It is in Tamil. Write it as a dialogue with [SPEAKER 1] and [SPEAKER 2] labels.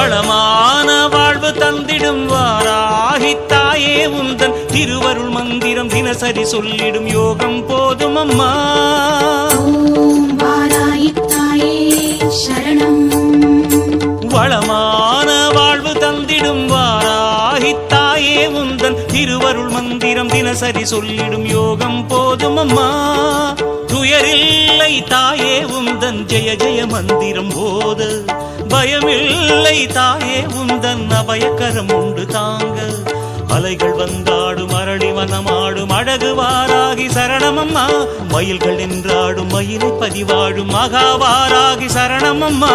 [SPEAKER 1] வளமான வாழ்வு தந்திடும் வாராகி தாயே உந்தன் திருவருள் மந்திரம் தினசரி சொல்லிடும் யோகம் போதும் அம்மா.
[SPEAKER 2] ஓம் வாராகி தாயே சரணம்.
[SPEAKER 1] வளமான வாழ்வு தந்திடும் வாராகி தாயே உந்தன் திருவருள் மந்திரம் தினசரி சொல்லிடும் யோகம் போதும் அம்மா. துயரில்லை தாயே உந்தன் ஜெய ஜெய மந்திரம் போத, பயமில்லை தாயே உந்தன் அபயக்கரம் உண்டு தாங்க. அலைகள் வந்தாடும் அரளி வனமாடும் அழகு வாராகி சரணமம்மா. மயில்கள் என்றாடும் மயிலை பதிவாடும் மகாவாராகி சரணமம்மா.